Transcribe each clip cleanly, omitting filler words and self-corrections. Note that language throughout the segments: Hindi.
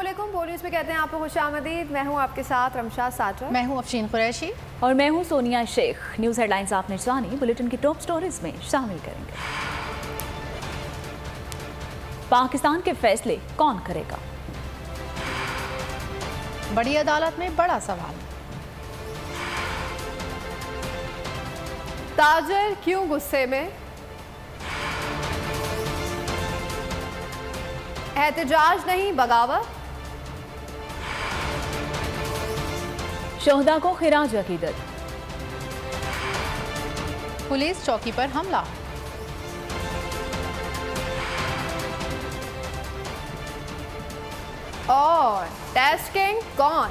अस्सलामुअलैकुम। बोल न्यूज़ में कहते हैं आपको खुशामदीद। मैं हूं आपके साथ रमशाद साजरा। मैं हूं अफशीन कुरैशी और मैं हूं सोनिया शेख। न्यूज़ हेडलाइंस आपने जानी, बुलेटिन की टॉप स्टोरीज में शामिल करेंगे। पाकिस्तान के फैसले कौन करेगा? बड़ी अदालत में बड़ा सवाल। ताजर क्यों गुस्से में? एहतजाज नहीं बगावत। शोहदा को खिराज अकीदत। पुलिस चौकी पर हमला। और टेस्ट किंग कौन?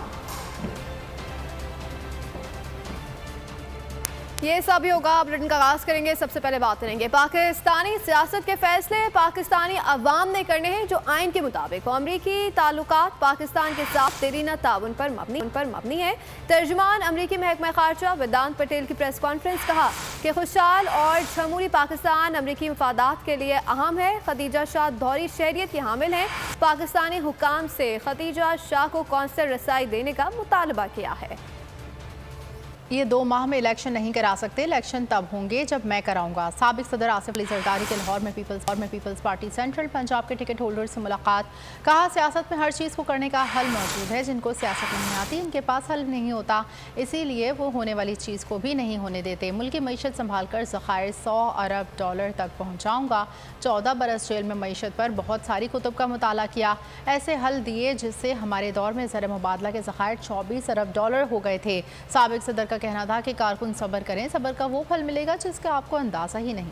ये सब भी होगा। बुलेटिन का आगाज करेंगे। सबसे पहले बात करेंगे पाकिस्तानी सियासत के फैसले पाकिस्तानी अवाम ने करने हैं जो आइन के मुताबिक अमरीकी ताल्लुकात पाकिस्तान के साथ देरीना ताउन पर मबनी है। तर्जुमान अमरीकी महकमा खारजा वेदांत पटेल की प्रेस कॉन्फ्रेंस कहा कि खुशहाल और जमहूरी पाकिस्तान अमरीकी मफादात के लिए अहम है। खदीजा शाह दोहरी शहरियत की हामिल हैं। पाकिस्तानी हुकाम से खदीजा शाह को कौंसल रसाई देने का मुतालबा किया है। ये 2 माह में इलेक्शन नहीं करा सकते, इलेक्शन तब होंगे जब मैं कराऊंगा। साबिक सदर आसिफ अली जरदारी के लाहौर में पीपल्स पार्टी सेंट्रल पंजाब के टिकट होल्डर से मुलाकात। कहा सियासत में हर चीज़ को करने का हल मौजूद है। जिनको सियासत नहीं आती इनके पास हल नहीं होता, इसीलिए वो होने वाली चीज़ को भी नहीं होने देते। मुल्की मईशत संभाल कर ज़खायर $100 अरब तक पहुँचाऊँगा। 14 बरस जेल में मईशत पर बहुत सारी कुतुब का मुताला किया, ऐसे हल दिए जिससे हमारे दौर में ज़र मुबादला के ज़खायर $24 अरब हो गए थे। साबिक सदर का कहना था कि कारकुन सब्र करें, सब्र का वो फल मिलेगा जिसका आपको अंदाजा ही नहीं।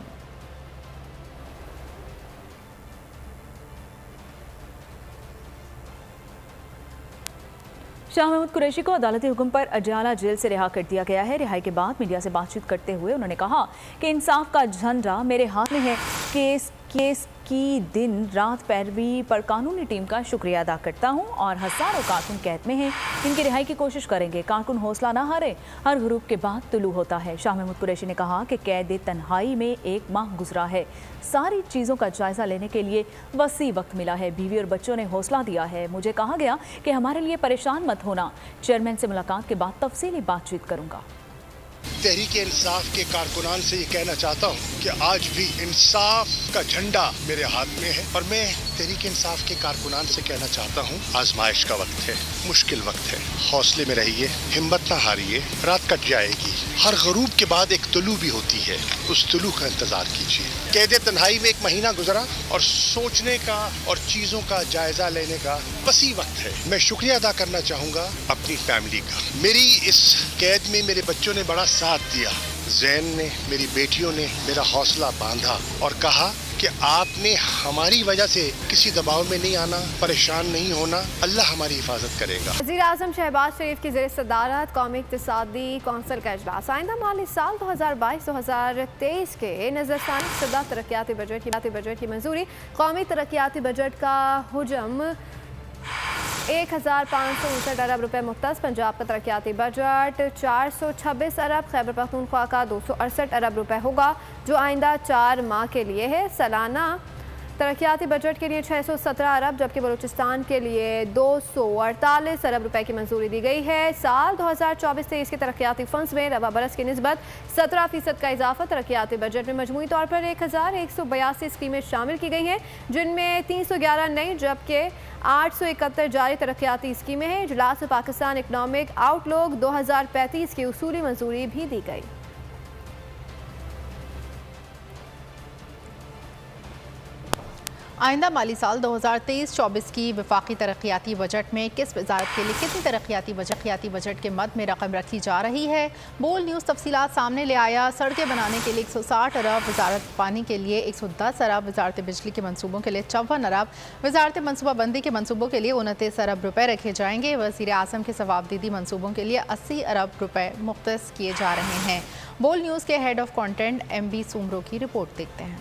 शाह महमूद कुरैशी को अदालती हुक्म पर अडयाला जेल से रिहा कर दिया गया है। रिहाई के बाद मीडिया से बातचीत करते हुए उन्होंने कहा कि इंसाफ का झंडा मेरे हाथ में है। केस की दिन रात पैरवी पर कानूनी टीम का शुक्रिया अदा करता हूं और हजारों कारकुन कैद में हैं। इनकी रिहाई की कोशिश करेंगे। कारकुन हौसला ना हारे, हर ग्रुप के बाद तुलू होता है। शाह महमूद कुरैशी ने कहा कि कैद तन्हाई में 1 माह गुजरा है। सारी चीज़ों का जायजा लेने के लिए वसी वक्त मिला है। बीवी और बच्चों ने हौसला दिया है। मुझे कहा गया कि हमारे लिए परेशान मत होना। चेयरमैन से मुलाकात के बाद तफसीली बातचीत करूंगा। तहरीक इंसाफ के कारकुनान से ये कहना चाहता हूँ कि आज भी इंसाफ का झंडा मेरे हाथ में है और मैं तहरीक इंसाफ के कारकुनान से कहना चाहता हूँ आजमाइश का वक्त है, मुश्किल वक्त है। हौसले में रहिए, हिम्मत ना हारिए, रात कट जाएगी। हर गरूब के बाद एक तुलू भी होती है, उस तुलू का इंतजार कीजिए। कैद तन्हाई में 1 महीना गुजरा और सोचने का और चीजों का जायजा लेने का वसी वक्त है। मैं शुक्रिया अदा करना चाहूंगा अपनी फैमिली का। मेरी इस कैद में मेरे बच्चों ने बड़ा साथ दिया। जैन ने, मेरी बेटियों ने मेरा हौसला बांधा और कहा कि आपने हमारी वजह से किसी दबाव में नहीं आना, परेशान नहीं होना, अल्लाह हमारी हिफाजत करेगा। वज़ीर आज़म शहबाज शरीफ की ज़ेर सदारत कौमी इक़्तिसादी कौंसिल का इजलास। आइंदा माली साल 2022-2023 के नज़रसानी शुदा तरक्याती बजट की मंजूरी। कौमी तरक्याती बजट का हुजम 1559 अरब रुपए मुख्तस। पंजाब का तरक्याती बजट 426 अरब, खैबर पख्तूनख्वा का 268 अरब रुपए होगा जो आइंदा 4 माह के लिए है। सालाना तरक्याती बजट के लिए 617 अरब जबकि बलूचिस्तान के लिए 248 अरब रुपए की मंजूरी दी गई है। साल 2024-23 के तरक्याती फंड्स में रबा बरस की निस्बत 17% का इजाफा। तरक्याती बजट में मजमूई तौर पर 1182 स्कीमें शामिल की गई हैं जिनमें 311 नई जबकि 871 जारी तरक्याती स्कीमें हैं। इजलास में पाकिस्तान इकनॉमिक आउटलुक 2035 की उसूली मंजूरी भी दी गई। आइंदा माली साल 2023-24 की वफाकी तरक्याती बजट में किस वजारत के लिए कितनी तरक्याती बजट के मद में रकम रखी जा रही है। बोल न्यूज़ तफसीलात सामने ले आया। सड़कें बनाने के लिए 160 अरब, वजारत पानी के लिए 110 अरब, वजारत बिजली के मनसूबों के लिए 54 अरब, वजारत मनसूबाबंदी के मनसूबों के लिए 29 अरब रुपए रखे जाएंगे। वज़ीर आज़म के सवाबदीदी मनसूबों के लिए 80 अरब रुपए मुख्तस किए जा रहे हैं। बोल न्यूज़ के head of content MB Soomro की रिपोर्ट देखते हैं।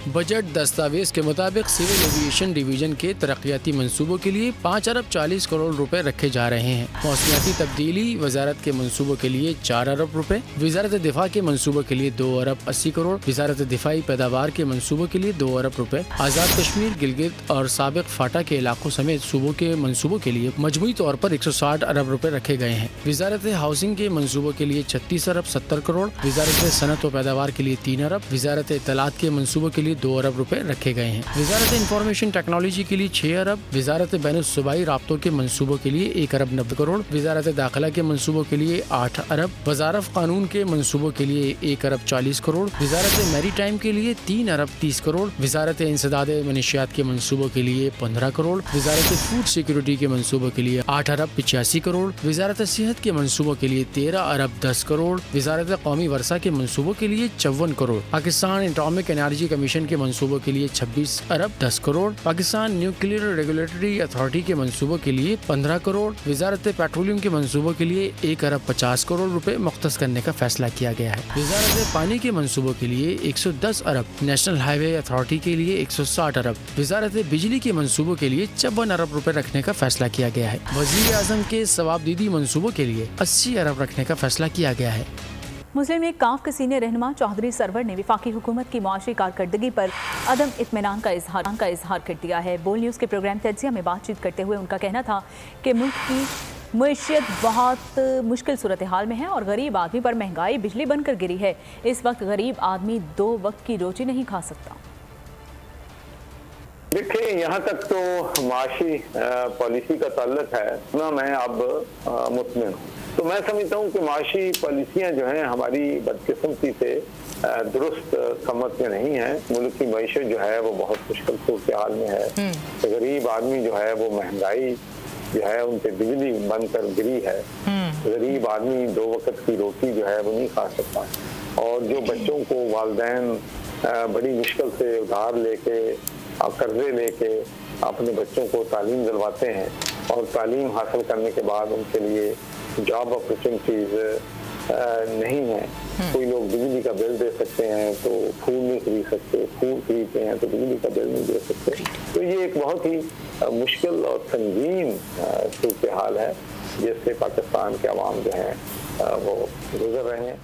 बजट दस्तावेज के मुताबिक सिविल एविएशन डिवीजन के तरक्याती मंसूबों के लिए 5 अरब 40 करोड़ रुपए रखे जा रहे हैं। मौसमियाती तब्दीली वजारत के मंसूबों के लिए 4 अरब रुपए, वजारत दिफा के मंसूबों के लिए 2 अरब 80 करोड़, वजारत दिफाई पैदावार के मंसूबों के लिए 2 अरब रुपए, आज़ाद कश्मीर, गिलगित और साबिक फाटा के इलाकों समेत सूबों के मंसूबों के लिए मजमूई तौर पर 160 अरब रुपए रखे गए हैं। वजारत हाउसिंग के मंसूबों के लिए 36 अरब 70 करोड़, वजारत सनत व पैदावार के लिए 3 अरब, वजारत इत्तलात के मंसूबों के लिए 2 अरब रुपए रखे गए हैं। वजारत इंफॉर्मेशन टेक्नोलॉजी के लिए 6 अरब, वजारत बैनुल-सूबाई राब्तों के मंसूबों के लिए 1 अरब 90 करोड़, वजारत दाखिला के मंसूबों के लिए 8 अरब, वजारत कानून के मंसूबों के लिए 1 अरब 40 करोड़, वजारत मैरी टाइम के लिए 3 अरब 30 करोड़, वजारत इंसदाद मनशियात के मंसूबों के लिए 15 करोड़, वजारत फूड सिक्योरिटी के मंसूबों के लिए 8 अरब 85 करोड़, वजारत सेहत के मंसूबों के लिए 13 अरब 10 करोड़, वजारत कौमी वर्सा के मंसूबों के लिए 54 crore, Pakistan atomic energy commission के मंसूबों के लिए 26 अरब 10 crore, Pakistan nuclear regulatory authority के मंसूबों के लिए 15 करोड़, वजारत पेट्रोलियम के मंसूबों के लिए 1 अरब 50 करोड़ रुपए मुख्तस करने का फैसला किया गया है। वजारत पानी के मंसूबों के लिए 110 अरब, नेशनल हाईवे अथॉरिटी के लिए 160 अरब, वजारत बिजली के मंसूबों के लिए 54 अरब रुपए रखने का फैसला किया गया है। वज़ीर आज़म के सवाबदीदी मंसूबों के लिए 80 अरब रखने का फैसला किया गया है। मुस्लिम लीग काफ के सीनियर रहनुमा चौधरी सरवर ने वफाकी हुकूमत की मुआशी कारकर्दगी पर अदम इत्मीनान का इजहार कर दिया है। बोल न्यूज़ के प्रोग्राम तजिया में बातचीत करते हुए उनका कहना था कि मुल्क की मईशत बहुत मुश्किल सूरत हाल में है और गरीब आदमी पर महंगाई बिजली बनकर गिरी है। इस वक्त गरीब आदमी 2 वक्त की रोटी नहीं खा सकता। देखिए, यहाँ तक तो माशी पॉलिसी का ताल्लुक है ना, मैं अब मुतमिन हूँ। तो मैं समझता हूँ कि माशी पॉलिसियाँ जो हैं हमारी बदकिस्मती से दुरुस्त समझ में नहीं है। मुल्क की मईशत जो है वो बहुत मुश्किल सूरत हाल में है। तो गरीब आदमी जो है वो महंगाई जो है उन पे बिजली बनकर गिरी है। गरीब आदमी 2 वक्त की रोटी जो है वो नहीं खा सकता। और जो बच्चों को वालिदैन बड़ी मुश्किल से उधार लेके कर्जे लेके अपने बच्चों को तालीम दिलवाते हैं और तालीम हासिल करने के बाद उनके लिए जॉब अपॉर्चुनिटीज नहीं है। कोई लोग बिजली का बिल दे सकते हैं तो फूड नहीं खरीद सकते, फूड खरीदते हैं तो बिजली का बिल नहीं दे सकते। तो ये एक बहुत ही मुश्किल और संगीन सूरत हाल है जिससे पाकिस्तान के अवाम जो हैं वो गुजर रहे हैं।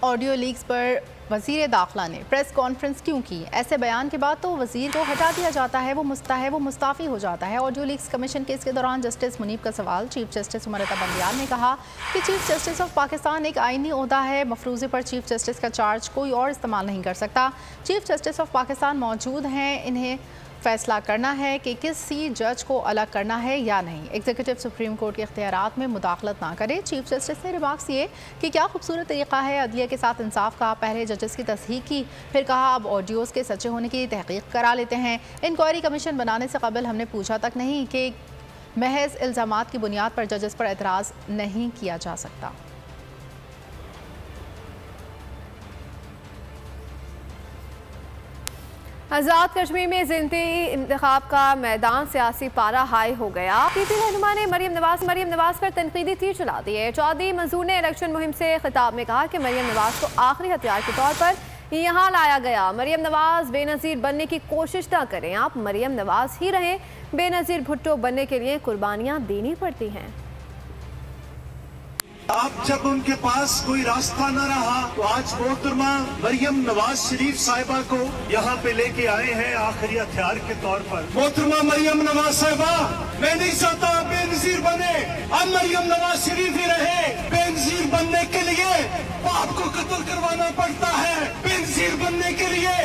ऑडियो लीक्स पर वज़ीर दाखिला ने प्रेस कॉन्फ्रेंस क्यों की? ऐसे बयान के बाद तो वज़ीर को हटा दिया जाता है, वो मुस्ताफ़ी हो जाता है। ऑडियो लीक्स कमीशन केस के दौरान जस्टिस मुनीब का सवाल। चीफ जस्टिस उमर अता बंदियाल ने कहा कि चीफ जस्टिस ऑफ पाकिस्तान एक आइनी ओहदा है, मफरूज़े पर चीफ जस्टिस का चार्ज कोई और इस्तेमाल नहीं कर सकता। चीफ जस्टिस ऑफ पाकिस्तान मौजूद हैं, इन्हें फैसला करना है कि किसी जज को अलग करना है या नहीं। एग्जीक्यूटिव सुप्रीम कोर्ट के इख्तियारात में मुदाखलत ना करे। चीफ जस्टिस ने रिमार्क्स किए कि क्या खूबसूरत तरीका है अदलिया के साथ इंसाफ का। पहले जजेस की तस्दीक की, फिर कहा अब ऑडियोज़ के सच्चे होने की तहकीक करा लेते हैं। इंक्वायरी कमीशन बनाने से कबल हमने पूछा तक नहीं कि महज इल्ज़ामात की बुनियाद पर जजेस पर एतराज़ नहीं किया जा सकता। आज़ाद कश्मीर में ज़िंदगी इंतखाब का मैदान सियासी पारा हाई हो गया। पीपी रहनुमा ने मरियम नवाज पर तनकीदी तीर चला दी है। चौधरी मंजूर ने इलेक्शन मुहिम से खिताब में कहा कि मरियम नवाज को आखिरी हथियार के तौर पर यहाँ लाया गया। मरियम नवाज बेनज़ीर बनने की कोशिश ना करें, आप मरियम नवाज ही रहें। बेनज़ीर भुट्टो बनने के लिए कुर्बानियाँ देनी पड़ती हैं। अब जब उनके पास कोई रास्ता न रहा तो आज मोहतरमा मरियम नवाज शरीफ साहिबा को यहाँ पे लेके आए हैं आखिरी हथियार के तौर पर। मोहतरमा मरियम नवाज साहिबा, मैं नहीं चाहता बेनज़ीर बने, अब मरियम नवाज शरीफ ही रहे। बेनज़ीर बनने के लिए बाप को कत्ल करवाना पड़ता है, बेनज़ीर बनने के लिए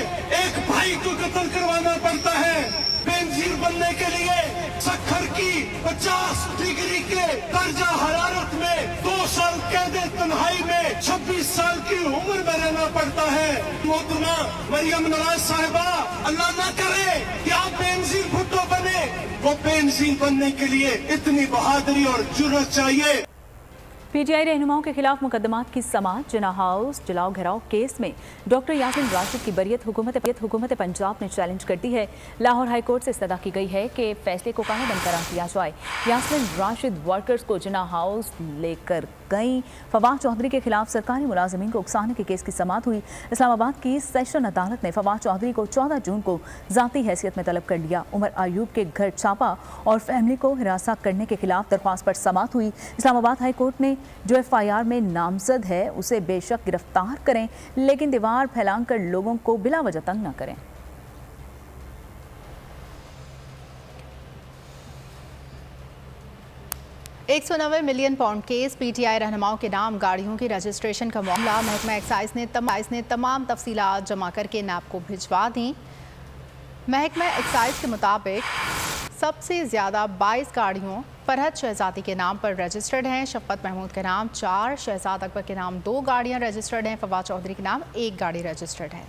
एक भाई को कत्ल करवाना पड़ता है, बेनज़ीर बनने के लिए सक्खर की 50 डिग्री के दर्जा हरारत में 2 साल कैदे तन्हाई में 26 साल की उम्र में रहना पड़ता है। मोहतरमा मरियम नवाज साहिबा, अल्लाह ना करे कि आप बेनज़ीर भुट्टो बने। वो बेनज़ीर बनने के लिए इतनी बहादुरी और जुर्रत चाहिए। पीटीआई रहनुमाओं के खिलाफ मुकदमात की समाअत। जिना हाउस जलाओ घेराव केस में डॉक्टर यासिन राशिद की बरियत हुकूमत पंजाब ने चैलेंज कर दी है। लाहौर हाई कोर्ट से इस्तदा की गई है कि फैसले को कानूनन करार दिया जाए। यासिन राशिद वर्कर्स को जिना हाउस लेकर गई। फवाद चौधरी के खिलाफ सरकारी मुलाजिमीन को उकसाने के केस की समाअत हुई। इस्लामाबाद की सेशन अदालत ने फवाद चौधरी को 14 जून को ज़ाती हैसियत में तलब कर लिया। उमर अयूब के घर छापा और फैमिली को हिरासत करने के खिलाफ दरख्वास्त पर समाअत हुई। इस्लामाबाद हाई कोर्ट ने जो FIR में नामजद है उसे बेशक गिरफ्तार करें, लेकिन दीवार फैलाकर लोगों को बिला वजह तंग न करें। 190 मिलियन पाउंड केस, PTI रहनुमाओं के नाम गाड़ियों की रजिस्ट्रेशन का मामला। महकमा एक्साइज ने तमाम तफसीलात जमा करके नैब को भिजवा दी। महकमा एक्साइज के मुताबिक सबसे ज़्यादा 22 गाड़ियों फरहत शहजादी के नाम पर रजिस्टर्ड हैं। शफकत महमूद के नाम 4, शहजाद अकबर के नाम 2 गाड़ियाँ रजिस्टर्ड हैं। फवाद चौधरी के नाम 1 गाड़ी रजिस्टर्ड है।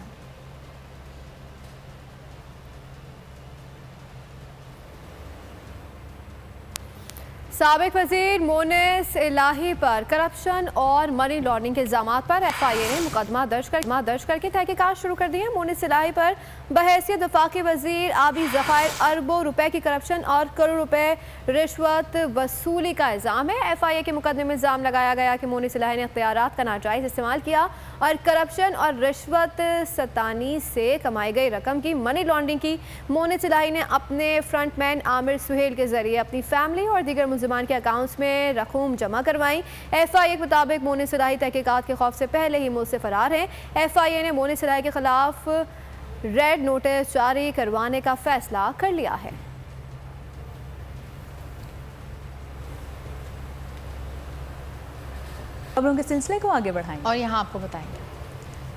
साबिक वजीर मोनिस इलाही पर करप्शन और मनी लॉन्ड्रिंग के इल्जामात पर FIA ने मुकदमा दर्ज करके तहकीकात शुरू कर दी है। मोनिस इलाही पर बहैसियत वफाकी वजीर आबी ज़खायर अरबों रुपए की करप्शन और करोड़ रुपए रिश्वत वसूली का इल्ज़ाम है। FIA के मुकदमे में इल्ज़ाम लगाया गया कि मोनिस इलाही ने इख्तियारात का नाजायज़ इस्तेमाल किया और करप्शन और रिश्वत सतानी से कमाई गई रकम की मनी लॉन्ड्रिंग की। मोनिस इलाही ने अपने फ्रंटमैन आमिर सुहेल के जरिए अपनी फैमिली और दीगर मुल्ज़िमान के अकाउंट्स में रकूम जमा करवाई। FIA के मुताबिक मोनिस इलाही तहकीकात के खौफ से पहले ही मुल्क से फरार हैं। FIA ने मोनिस इलाही के खिलाफ रेड नोटिस जारी करवाने का फैसला कर लिया है। खबरों के सिलसिले को आगे बढ़ाएंगे और यहाँ आपको बताएंगे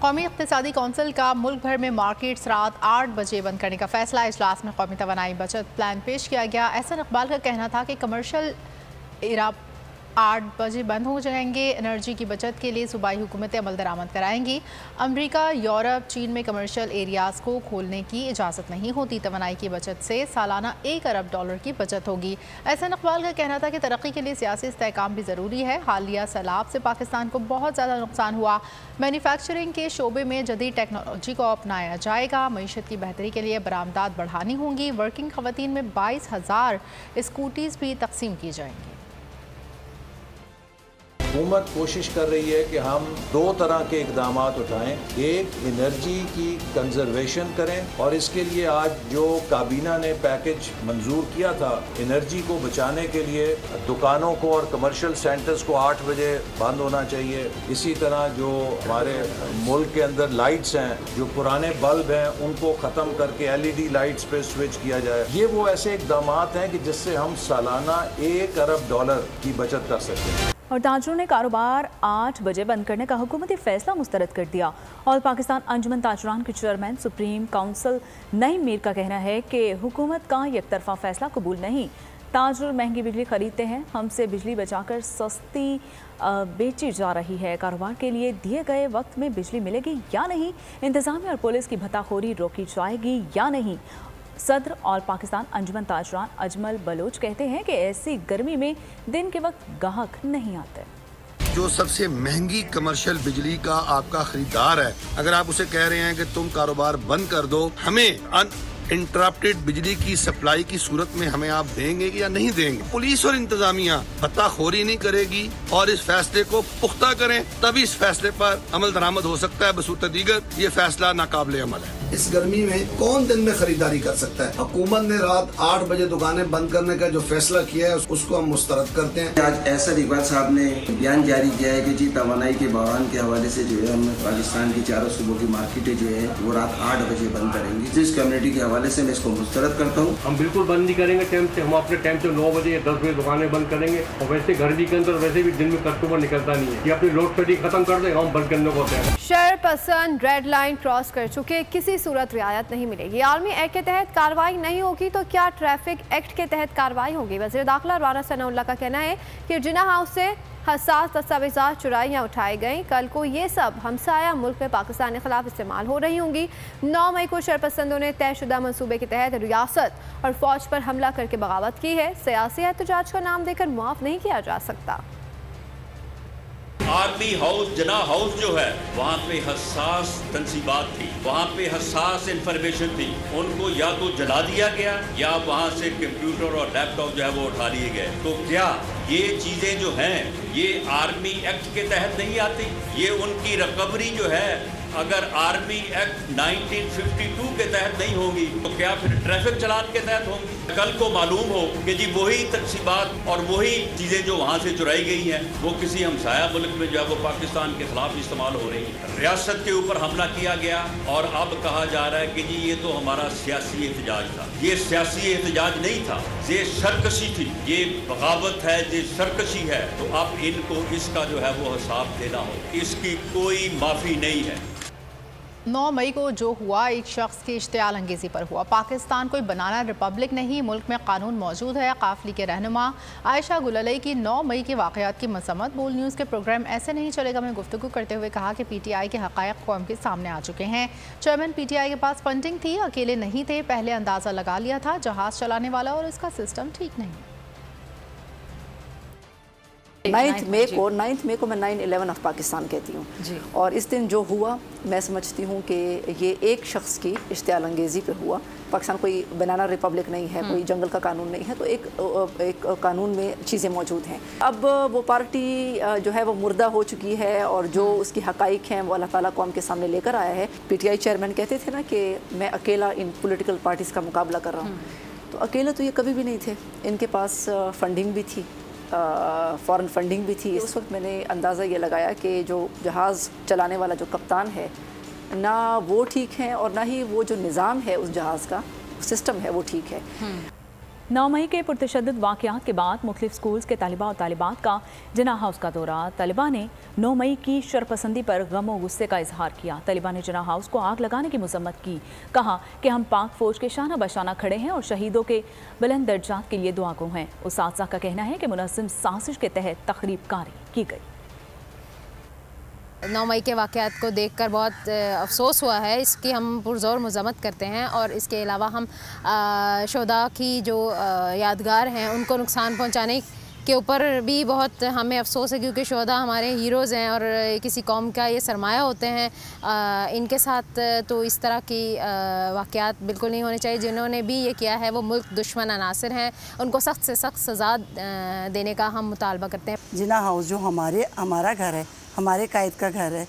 कौमी इक़्तिसादी कौंसिल का मुल्क भर में मार्केट्स रात 8 बजे बंद करने का फैसला। इजलास में कौमी तवानाई बचत प्लान पेश किया गया। एहसन इकबाल का कहना था कि कमर्शल एरा 8 बजे बंद हो जाएंगे। एनर्जी की बचत के लिए सूबाई हुकूमतें अमल दरामद कराएंगी। अमरीका, यूरोप, चीन में कमर्शियल एरियाज़ को खोलने की इजाज़त नहीं होती। तवानाई की बचत से सालाना $1 अरब की बचत होगी। एहसन इकबाल का कहना था कि तरक्की के लिए सियासी इस्तेहकाम भी ज़रूरी है। हालिया सैलाब से पाकिस्तान को बहुत ज़्यादा नुकसान हुआ। मैन्युफैक्चरिंग के शोबे में जदीद टेक्नोलॉजी को अपनाया जाएगा। मईशत की बेहतरी के लिए बरामदात बढ़ानी होंगी। वर्किंग ख़वातीन में 22,000 स्कूटीज़ भी तकसीम की जाएंगी। हुकूमत कोशिश कर रही है कि हम 2 तरह के इकदाम उठाएं। एक, एनर्जी की कंजर्वेशन करें और इसके लिए आज जो काबीना ने पैकेज मंजूर किया था, एनर्जी को बचाने के लिए दुकानों को और कमर्शियल सेंटर्स को 8 बजे बंद होना चाहिए। इसी तरह जो हमारे मुल्क के अंदर लाइट्स हैं, जो पुराने बल्ब हैं, उनको ख़त्म करके LED लाइट्स पे स्विच किया जाए। ये वो ऐसे इकदाम हैं कि जिससे हम सालाना $1 अरब की बचत कर सकते हैं। और ताजरों ने कारोबार 8 बजे बंद करने का हुकूमती फैसला मुस्तरद कर दिया। और पाकिस्तान अंजुमन ताजरान के chairman supreme council Naeem Mir का कहना है कि हुकूमत का एक तरफा फैसला कबूल नहीं। ताजर महंगी बिजली खरीदते हैं, हमसे बिजली बचाकर सस्ती बेची जा रही है। कारोबार के लिए दिए गए वक्त में बिजली मिलेगी या नहीं, इंतजामिया और पुलिस की भत्ताखोरी रोकी जाएगी या नहीं। सदर और पाकिस्तान अंजुमन ताजरान अजमल बलोच कहते हैं कि ऐसी गर्मी में दिन के वक्त गाहक नहीं आते। जो सबसे महंगी कमर्शियल बिजली का आपका खरीदार है, अगर आप उसे कह रहे हैं कि तुम कारोबार बंद कर दो, हमें इंटरप्टेड बिजली की सप्लाई की सूरत में हमें आप देंगे या नहीं देंगे। पुलिस और इंतजामिया भत्ताखोरी नहीं करेगी और इस फैसले को पुख्ता करें, तभी इस फैसले पर अमल दरामद हो सकता है। बसूत दीगर ये फैसला नाकाबिले अमल है। इस गर्मी में कौन दिन में खरीदारी कर सकता है? हुकूमत ने रात 8 बजे दुकानें बंद करने का जो फैसला किया है उसको हम मुस्तरद करते हैं। आज एहसन इकबाल साहब ने बयान जारी किया है कि जी तवानाई के बहरान के हवाले से जो है हम पाकिस्तान की चारों सूबों की मार्केटें जो है वो रात 8 बजे बंद करेंगी। जिस कम्युनिटी के हवाले से मैं इसको मुस्तरद करता हूँ। हम बिल्कुल बंद नहीं करेंगे टाइम से, हम अपने टाइम से 9 बजे या 10 बजे दुकानें बंद करेंगे। और वैसे घड़ी के अंदर वैसे भी दिन में कस्टमर निकलता नहीं है। ये अपनी लोड शेडिंग खत्म कर दे, हम बंद करने को होते हैं। शर पसंद रेड लाइन क्रॉस कर चुके, किसी सूरत रियायत नहीं मिलेगी। आर्मी एक्ट के तहत कार्रवाई नहीं होगी तो क्या ट्रैफिक एक्ट के तहत कार्रवाई होगी? वज़ीर दाखिला राना सनाउल्लाह का कहना है कि जिना हाउस से हसास दस्तावेज़ात चुराइयाँ उठाई गई। कल को ये सब हमसाया मुल्क में पाकिस्तान के खिलाफ इस्तेमाल हो रही होंगी। 9 मई को शरपसंदों ने तयशुदा मनसूबे के तहत रियासत और फौज पर हमला करके बगावत की है। सियासी एहतजाज का नाम देकर मुआफ नहीं किया जा सकता। आर्मी हाउस, जना हाउस जो है, वहाँ पे हसास तंसीबात थी, वहाँ पे हसास इंफॉर्मेशन थी, उनको या तो जला दिया गया या वहाँ से कंप्यूटर और लैपटॉप जो है वो उठा लिए गए। तो क्या ये चीज़ें जो हैं ये आर्मी एक्ट के तहत नहीं आती? ये उनकी रिकवरी जो है अगर आर्मी एक्ट 1952 के तहत नहीं होगी तो क्या फिर ट्रैफिक चालान के तहत होंगी? कल को मालूम हो कि जी वही तकसीबात और वही चीज़ें जो वहाँ से चुराई गई हैं वो किसी हमसाया मुल्क में जो है वो पाकिस्तान के खिलाफ इस्तेमाल हो रही है। रियासत के ऊपर हमला किया गया और अब कहा जा रहा है कि जी ये तो हमारा सियासी एहतजाज था। ये सियासी एहतजाज नहीं था, ये सरकशी थी, ये बगावत है, ये सरकशी है। तो अब इनको इसका जो है वो हिसाब देना हो, इसकी कोई माफ़ी नहीं है। 9 मई को जो हुआ एक शख्स की इश्तियाल अंगेज़ी पर हुआ। पाकिस्तान कोई बनाना रिपब्लिक नहीं, मुल्क में कानून मौजूद है। काफिले के रहनुमा आयशा गुललई की 9 मई के वाक़यात की मज़म्मत। बोल न्यूज़ के प्रोग्राम ऐसे नहीं चलेगा में गुफ्तगू करते हुए कहा कि PTI के हक़ाइक़ कौम के सामने आ चुके हैं। चेयरमैन PTI के पास फंडिंग थी, अकेले नहीं थे। पहले अंदाज़ा लगा लिया था जहाज़ चलाने वाला और इसका सिस्टम ठीक नहीं। 9 मई को मैं 9/11 ऑफ पाकिस्तान कहती हूँ। और इस दिन जो हुआ मैं समझती हूँ कि ये एक शख्स की इश्तियाल अंगेज़ी पे हुआ। पाकिस्तान कोई बनाना रिपब्लिक नहीं है, कोई जंगल का कानून नहीं है, तो एक कानून में चीज़ें मौजूद हैं। अब वो पार्टी जो है वो मुर्दा हो चुकी है और जो उसकी हक़ाइक़ हैं वो अल्लाह ताला कौम के सामने लेकर आया है। PTI चेयरमैन कहते थे ना कि मैं अकेला इन पॉलिटिकल पार्टीज़ का मुकाबला कर रहा हूँ, तो अकेले तो ये कभी भी नहीं थे। इनके पास फंडिंग भी थी, फॉरेन फंडिंग भी थी। उस वक्त मैंने अंदाज़ा ये लगाया कि जो जहाज़ चलाने वाला जो कप्तान है ना वो ठीक है और ना ही वो जो निज़ाम है उस जहाज़ का सिस्टम है वो ठीक है। 9 मई के पुरतशद्दुद वाक़यात के बाद मुख्तलिफ स्कूल्स के तालिबा और तालिबात का जना हाउस का दौरा। तालिबा ने 9 मई की शरपसंदी पर गम और गुस्से का इजहार किया। तालिबा ने जना हाउस को आग लगाने की मजम्मत की। कहा कि हम पाक फ़ौज के शाना बशाना खड़े हैं और शहीदों के बुलंद दर्जात के लिए दुआगो हैं। उसातिज़ा का कहना है कि मुनज़्ज़म साजिश के तहत तख़रीबकारी की गई। 9 मई के वाक़यात को देखकर बहुत अफसोस हुआ है। इसकी हम पुरज़ोर मज़म्मत करते हैं और इसके अलावा हम शोदा की जो यादगार हैं उनको नुकसान पहुंचाने के ऊपर भी बहुत हमें अफसोस है, क्योंकि शोदा हमारे हीरोज़ हैं और किसी कौम का ये सरमाया होते हैं। इनके साथ तो इस तरह की वाक़यात बिल्कुल नहीं होने चाहिए। जिन्होंने भी ये किया है वो मुल्क दुश्मन अनासर हैं, उनको सख्त से सख्त सज़ा देने का हम मुतालबा करते हैं। जिना हाउस जो हमारा घर है, हमारे कायद का घर है,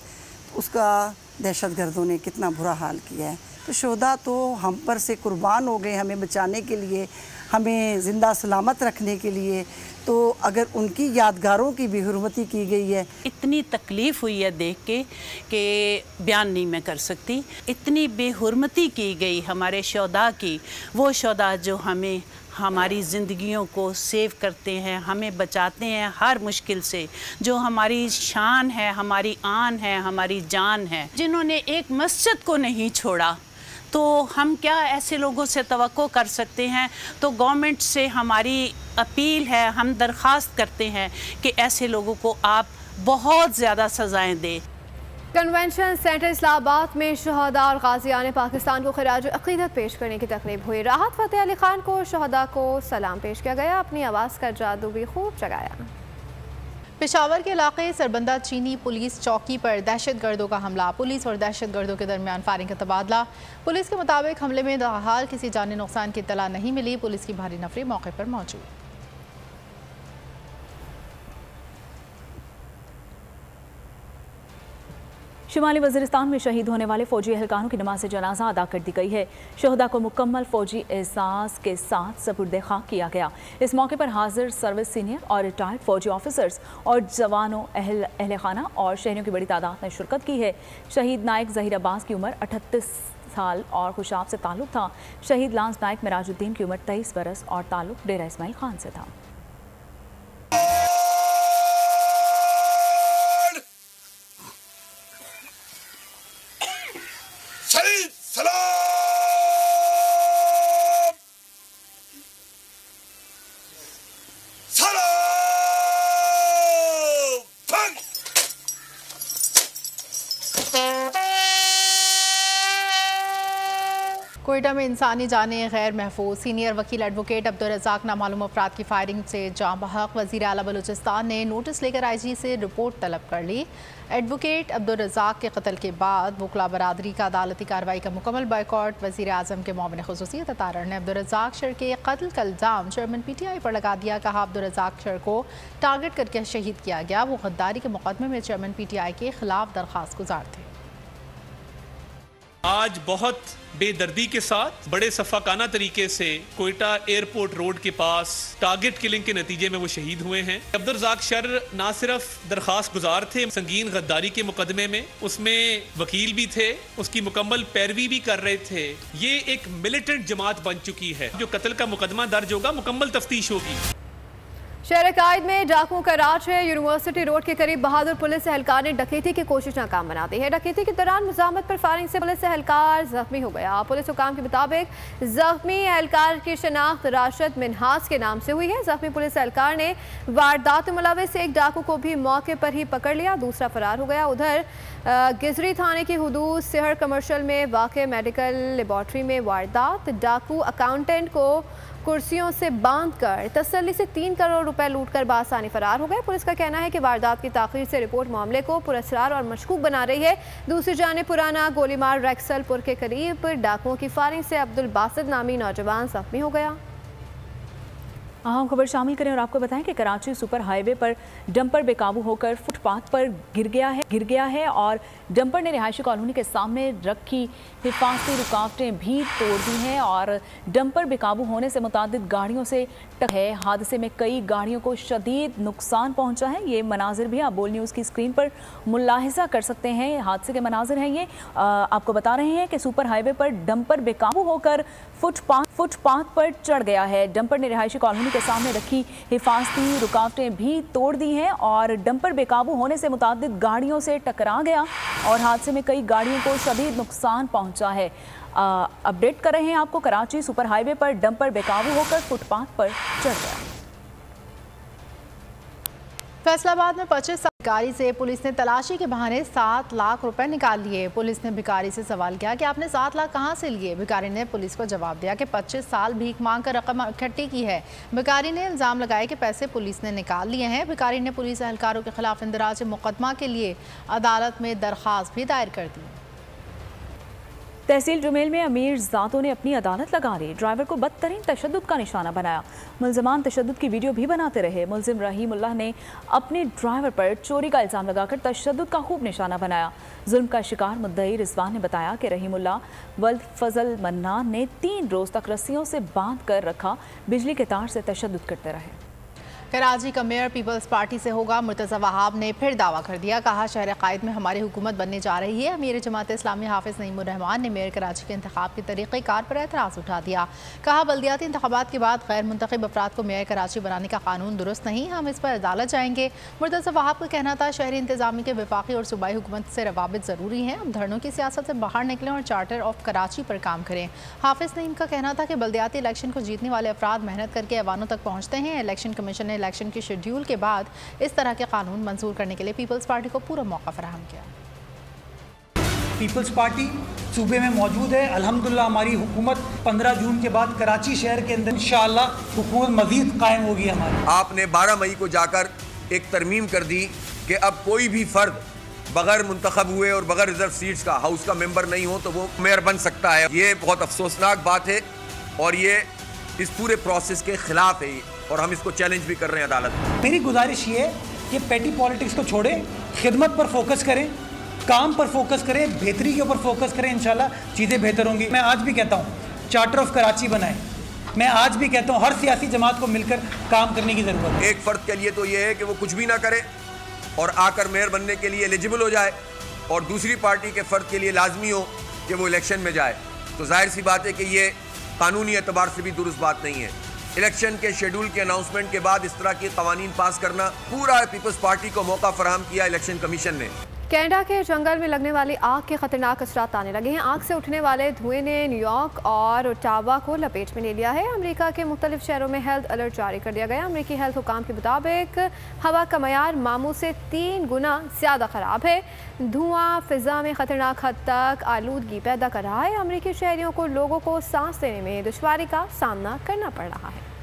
उसका दहशतगर्दों ने कितना बुरा हाल किया है। तो शोदा तो हम पर से कुर्बान हो गए हमें बचाने के लिए, हमें ज़िंदा सलामत रखने के लिए। तो अगर उनकी यादगारों की बेहुरमती की गई है, इतनी तकलीफ़ हुई है देख के कि बयान नहीं मैं कर सकती। इतनी बेहुरमती की गई हमारे शोदा की, वो शोदा जो हमें हमारी ज़िंदगियों को सेव करते हैं, हमें बचाते हैं हर मुश्किल से, जो हमारी शान है, हमारी आन है, हमारी जान है, जिन्होंने एक मस्जिद को नहीं छोड़ा। तो हम क्या ऐसे लोगों से तवक्को कर सकते हैं? तो गवर्नमेंट से हमारी अपील है, हम दरख्वास्त करते हैं कि ऐसे लोगों को आप बहुत ज़्यादा सज़ाएं दें। कन्वेंशन सेंटर इस्लामाबाद में शहदा और गाज़ियान पाकिस्तान को खिराज अक़ीदत पेश करने की तकरीब हुई। राहत फ़तेह अली ख़ान को शहदा को सलाम पेश किया गया। अपनी आवाज़ का जादू भी खूब जगाया। पेशावर के इलाके सरबंदा चीनी पुलिस चौकी पर दहशतगर्दों का हमला। पुलिस और दहशतगर्दों के दरमियान फायरिंग का तबादला। पुलिस के मुताबिक हमले में हाल किसी जानी नुकसान की इत्तला नहीं मिली। पुलिस की भारी नफरी मौके पर मौजूद। शुमाली वज़ीरिस्तान में शहीद होने वाले फ़ौजी एहलकारों की नमाज़ जनाजा अदा कर दी गई है। शहदा को मुकम्मल फ़ौजी एहसास के साथ सपुर्द खाक किया गया। इस मौके पर हाजिर सर्विस सीनियर और रिटायर्ड फ़ौजी ऑफिसर्स और जवानों, अहल खाना और शहरियों की बड़ी तादाद ने शिरकत की है। शहीद नायक ज़हीर अब्बास की उम्र 38 साल और खुशाब से ताल्लुक़ था। शहीद लांस नायक मिराजुद्दीन की उम्र 23 बरस और ताल्लुक़ डेरा इस्माइल खान से था। कोयटा में इंसानी जानें गैर महफूज। सीनियर वकील एडवोकेट अब्दुल रज़ाक नामालूम अफराद की फायरिंग से जाँ बहक। वज़ीर आला बलूचिस्तान ने नोटिस लेकर IG से रिपोर्ट तलब कर ली। एडवोकेट अब्दुल रज़ाक के कत्ल के बाद वकला बरादरी का अदालती कार्रवाई का मुकम्मल बायकॉट। वज़ीर आज़म के मोमिन ख़ुसूसियत अतारर ने अब्दुल रज़ाक शर के कत्ल का इल्ज़ाम चेयरमैन PTI पर लगा दिया। कहा अब्दुल रज़ाक शर को टारगेट करके शहीद किया गया। वो गद्दारी के मुकदमे में चेयरमैन PTI के खिलाफ दरख्वास्त गुजार थे। आज बहुत बेदर्दी के साथ बड़े सफाकाना तरीके से कोयटा एयरपोर्ट रोड के पास टारगेट किलिंग के नतीजे में वो शहीद हुए हैं। अब्दुल रज़ाक शर ना सिर्फ दरखास्त गुजार थे संगीन गद्दारी के मुकदमे में, उसमें वकील भी थे, उसकी मुकम्मल पैरवी भी कर रहे थे। ये एक मिलिटेंट जमात बन चुकी है। जो कत्ल का मुकदमा दर्ज होगा, मुकम्मल तफ्तीश होगी। शहर कायद में डाकुओं का राज है। यूनिवर्सिटी रोड के करीब बहादुर पुलिस एहलकार ने डकैती की कोशिश नाकाम बना दी है। डकैती के दौरान मुजामत पर फायरिंग से पुलिस एहलकार जख्मी हो गया। पुलिस हुकाम के मुताबिक जख्मी एहलकार की शनाख्त राशिद मिनहास के नाम से हुई है। जख्मी पुलिस एहलकार ने वारदात में मुलविस एक डाकू को भी मौके पर ही पकड़ लिया, दूसरा फरार हो गया। उधर गिजरी थाने की हुदूद सेहर कमर्शियल में वाक़ मेडिकल लेबॉर्ट्री में वारदात। डाकू अकाउंटेंट को कुर्सियों से बांधकर तसल्ली से 3 करोड़ रुपए लूटकर बासानी फरार हो गए। पुलिस का कहना है कि वारदात की ताख़ीर से रिपोर्ट मामले को पुरअसरार और मशकूक बना रही है। दूसरी जानिब पुराना गोलीमार रैक्सलपुर के करीब डाकुओं की फायरिंग से अब्दुल बासित नामी नौजवान जख्मी हो गया। अहम खबर शामिल करें और आपको बताएं कि कराची सुपर हाईवे पर डंपर बेकाबू होकर फुटपाथ पर गिर गया है और डंपर ने रिहायशी कॉलोनी के सामने रखी हिफाजती रुकावटें भी तोड़ दी हैं और डंपर बेकाबू होने से मुतादिद गाड़ियों से टक्कर है। हादसे में कई गाड़ियों को शदीद नुकसान पहुंचा है। ये मनाजिर भी आप बोल न्यूज़ की स्क्रीन पर मुलाहिजा कर सकते हैं। हादसे के मनाजिर हैं ये। आपको बता रहे हैं कि सुपर हाईवे पर डंपर बेकाबू होकर फुटपाथ पर चढ़ गया है। डंपर ने रिहायशी कॉलोनी के सामने रखी हिफाजती रुकावटें भी तोड़ दी हैं और डंपर बेकाबू होने से मुतादिद गाड़ियों से टकरा गया और हादसे में कई गाड़ियों को शदीद नुकसान पहुंचा है। अपडेट कर रहे हैं आपको, कराची सुपर हाईवे पर डंपर बेकाबू होकर फुटपाथ पर चढ़ गया। फैसलाबाद में 25 साल भिखारी से पुलिस ने तलाशी के बहाने 7 लाख रुपए निकाल लिए। पुलिस ने भिखारी से सवाल किया कि आपने 7 लाख कहां से लिए। भिखारी ने पुलिस को जवाब दिया कि 25 साल भीख मांग कर रकम इकट्ठी की है। भिखारी ने इल्ज़ाम लगाया कि पैसे पुलिस ने निकाल लिए हैं। भिखारी ने पुलिस एहलकारों के खिलाफ इंदराज मुकदमा के लिए अदालत में दरख्वास्त भी दायर कर दी। तहसील जुमेल में अमीर ज़ातों ने अपनी अदालत लगा ली। ड्राइवर को बदतरीन तशद्दुद का निशाना बनाया। मुलजमान तशद्दुद की वीडियो भी बनाते रहे। मुलजिम रहीमुल्लाह ने अपने ड्राइवर पर चोरी का इल्ज़ाम लगाकर तशद्दुद का खूब निशाना बनाया। जुल्म का शिकार मुद्दई रिजवान ने बताया कि रहीमुल्लाह वल्द फजल मन्नान ने 3 रोज़ तक रस्सियों से बांध कर रखा, बिजली के तार से तशद्दुद करते रहे। कराची का मेयर पीपल्स पार्टी से होगा। मुर्तज़ा वहाब ने फिर दावा कर दिया। कहा शहर कायद में हमारी हुकूमत बनने जा रही है। अमीर जमात इस्लामी हाफिज़ नईमुर रहमान ने मेयर कराची के इंतखाब के तरीक़ेकार पर एतराज़ उठा दिया। कहा बल्दियाती इंतखाबात के बाद गैर मुंतखब अफराद को मेयर कराची बनाने का कानून दुरुस्त नहीं, हम इस पर अदालत जाएंगे। मुर्तज़ा वहाब का कहना था शहरी इंतजामी के वफाकी और सूबाई हुकूमत से रवाबित ज़रूरी हैं। अब धरनों की सियासत से बाहर निकलें और चार्टर ऑफ कराची पर काम करें। हाफिज़ नईम का कहना था कि बल्दियाती इलेक्शन को जीतने वाले अफराद मेहनत करके ऐवानों तक पहुँचते हैं। इलेक्शन कमीशन ने इलेक्शन की शेड्यूल के बाद इस तरह के कानून मंजूर करने के लिए पीपल्स पार्टी को पूरा मौका फराहम किया। पीपल्स पार्टी सूबे में मौजूद है। अल्हम्दुलिल्लाह हमारी हुकूमत 15 जून के बाद कराची शहर के अंदर इंशाअल्लाह हुकूमत मजीद कायम होगी हमारी। आपने 12 मई को जाकर एक तरमीम कर दी कि अब कोई भी फर्द बगैर मुंतखब हुए और बगैर रिजर्व सीट्स का हाउस का मेंबर नहीं हो तो वो मेयर बन सकता है। ये बहुत अफसोसनाक बात है और ये इस पूरे प्रोसेस के खिलाफ है और हम इसको चैलेंज भी कर रहे हैं अदालत में। मेरी गुजारिश ये है कि पेटी पॉलिटिक्स को छोड़ें, खिदमत पर फोकस करें, काम पर फोकस करें, बेहतरी के ऊपर फोकस करें। इंशाल्लाह चीज़ें बेहतर होंगी। मैं आज भी कहता हूँ चार्टर ऑफ कराची बनाएं। मैं आज भी कहता हूँ हर सियासी जमात को मिलकर काम करने की ज़रूरत है। एक फ़र्द के लिए तो ये है कि वो कुछ भी ना करे और आकर मेयर बनने के लिए एलिजिबल हो जाए और दूसरी पार्टी के फ़र्द के लिए लाजमी हो कि वो इलेक्शन में जाए, तो जाहिर सी बात है कि ये कानूनी एतबार से भी दुरुस्त बात नहीं है। इलेक्शन के शेड्यूल के अनाउंसमेंट के बाद इस तरह के कवानीन पास करना, पूरा पीपल्स पार्टी को मौका फराहम किया इलेक्शन कमीशन ने। कनाडा के जंगल में लगने वाली आग के खतरनाक असरात आने लगे हैं। आग से उठने वाले धुएं ने न्यूयॉर्क और ओटावा को लपेट में ले लिया है। अमेरिका के मुख्तलिफ शहरों में हेल्थ अलर्ट जारी कर दिया गया। अमेरिकी हेल्थ हुकाम के मुताबिक हवा का मयार मामूल से 3 गुना ज़्यादा ख़राब है। धुआं फ़िज़ा में ख़तरनाक हद तक आलूदगी पैदा कर रहा है। अमेरिकी शहरियों को लोगों को सांस लेने में दुश्वारी का सामना करना पड़ रहा है।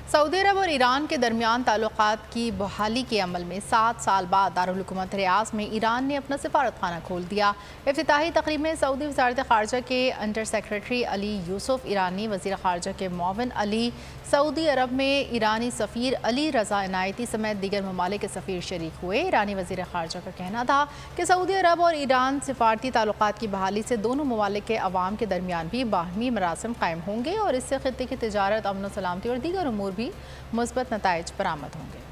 सऊदी अरब और ईरान के दरमियान ताल्लुकात की बहाली के अमल में 7 साल बाद दारुल हुकूमत रियाद में ईरान ने अपना सफारतखाना खोल दिया। इफ्तिताही तकरीब में सऊदी वज़ारत ख़ारजा के अंडर सेक्रेटरी अली यूसुफ ईरानी, वज़ीर ख़ारजा के मुआविन अली, सऊदी अरब में ईरानी सफ़ीर अली रज़ा इनायती समेत दीगर ममालिक के सफ़ीर शरीक हुए। ईरानी वज़ीर ख़ारजा का कहना था कि सऊदी अरब और ईरान सिफारती ताल्लुकात की बहाली से दोनों ममालिक के अवाम के दरमियान भी बाहमी मरासिम कायम होंगे और इससे खित्ते की तिजारत, अमन व सलामती और दीगर उमूर भी मुस्बत नताइज बरामद होंगे।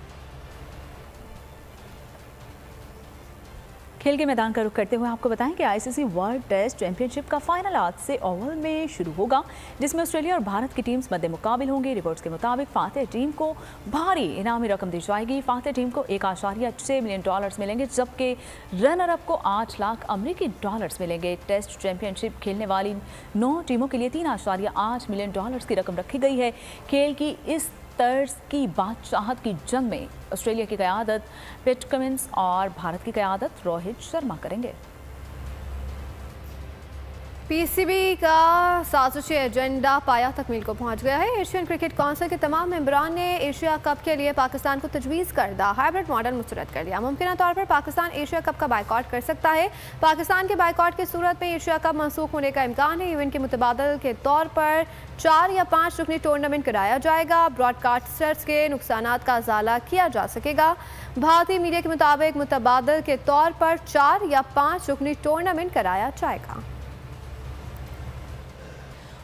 खेल के मैदान का रुख करते हुए आपको बताएं कि आईसीसी वर्ल्ड टेस्ट चैंपियनशिप का फाइनल आज से ओवल में शुरू होगा, जिसमें ऑस्ट्रेलिया और भारत की टीम्स मद्दे मुकाबिल होंगी। रिपोर्ट्स के मुताबिक फातेह टीम को भारी इनामी रकम दी जाएगी। फातेह टीम को $1.6 मिलियन मिलेंगे, जबकि रनर अप को $8 लाख अमरीकी मिलेंगे। टेस्ट चैंपियनशिप खेलने वाली 9 टीमों के लिए $3.8 मिलियन की रकम रखी गई है। खेल की इस तर्ज की बादशाहत की जंग में ऑस्ट्रेलिया की क़यादत पैट कमिंस और भारत की क़यादत रोहित शर्मा करेंगे। पीसीबी का साजिशी एजेंडा पाया तकमील को पहुंच गया है। एशियन क्रिकेट काउंसिल के तमाम मेंबरान ने एशिया कप के लिए पाकिस्तान को तजवीज़ करदा हाइब्रिड मॉडल मुस्तरद कर दिया। मुमकिन तौर पर पाकिस्तान एशिया कप का बाइकआउट कर सकता है। पाकिस्तान के बाइकआउट की सूरत में एशिया कप मनसूख होने का इम्कान है। इवेंट के मुतबादल के तौर पर 4 या 5 रुकनी टूर्नामेंट कराया जाएगा। ब्रॉडकास्टर्स के नुकसानात का इजाला किया जा सकेगा। भारतीय मीडिया के मुताबिक मुतबादल के तौर पर 4 या 5 रुकनी टूर्नामेंट कराया जाएगा।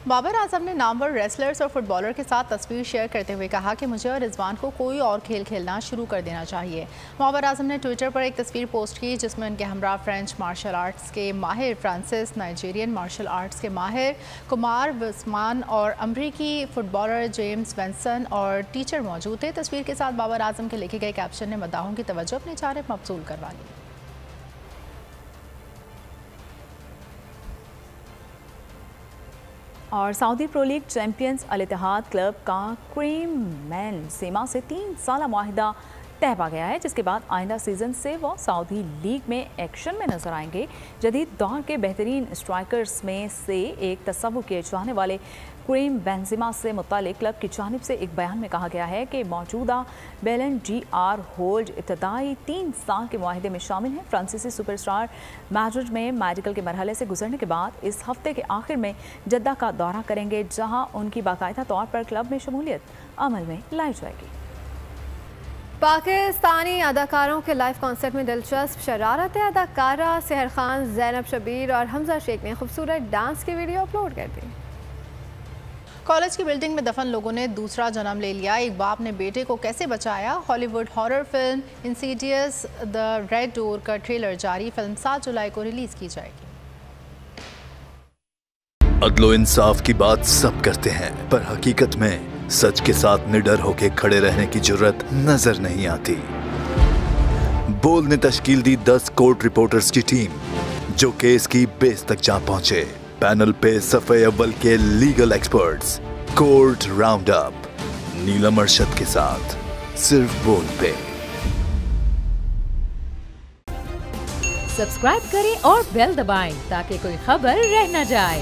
बाबर आजम ने नामवर रेसलर्स और फुटबॉलर के साथ तस्वीर शेयर करते हुए कहा कि मुझे और रिजवान को कोई और खेल खेलना शुरू कर देना चाहिए। बाबर आजम ने ट्विटर पर एक तस्वीर पोस्ट की जिसमें उनके हमरा फ्रेंच मार्शल आर्ट्स के माहिर फ्रांसिस, नाइजीरियन मार्शल आर्ट्स के माहिर कुमार विस्मान और अमरीकी फुटबॉलर जेम्स वेंसन और टीचर मौजूद थे। तस्वीर के साथ बाबर आजम के लिखे गए कैप्शन ने मद्दाहों की तवज्जो अपनी जानिब मबसूल करवा ली। और सऊदी प्रो लीग चैंपियंस अल इत्तेहाद क्लब का क्रीम बेंजेमा से 3 साला मुआहिदा तय पा गया है, जिसके बाद आइंदा सीज़न से वो सऊदी लीग में एक्शन में नजर आएंगे। जदीद दौर के बेहतरीन स्ट्राइकर्स में से एक तस्वुर किए जाने वाले क्रीम बेंजेमा से मुतालिक क्लब की जानिब से एक बयान में कहा गया है कि मौजूदा बैलन GR होल्ड इब्तदाई 3 साल के मुआहिदे में शामिल हैं। फ्रांसीसी सुपरस्टार मैड्रिड में मेडिकल के मरहले से गुजरने के बाद इस हफ्ते के आखिर में जद्दा का दौरा करेंगे, जहां उनकी बाकायदा तौर पर क्लब में शमूलियत अमल में लाई जाएगी। पाकिस्तानी अदाकारों के लाइव कॉन्सर्ट में दिलचस्प शरारत है। अदाकारा सहर खान, ज़ैनब शबीर और हमजा शेख ने खूबसूरत डांस की वीडियो अपलोड कर दी। कॉलेज की बिल्डिंग में दफन लोगों ने दूसरा जन्म ले लिया। एक बाप ने बेटे को कैसे बचाया। Hollywood horror film Insidious the red door का ट्रेलर जारी। फिल्म 7 जुलाई को रिलीज की जाएगी। अदलो इंसाफ की बात सब करते हैं, पर हकीकत में सच के साथ निडर होकर खड़े रहने की जुर्रत नजर नहीं आती। बोल ने तश्कील दी 10 कोर्ट रिपोर्टर्स की टीम, जो केस की बेस तक जा पहुंचे। पैनल पे सफे अव्वल के legal experts. Court round up Neelam Arshad के साथ सिर्फ बोल पे। सब्सक्राइब करें और बेल दबाएं ताकि कोई खबर रह न जाए।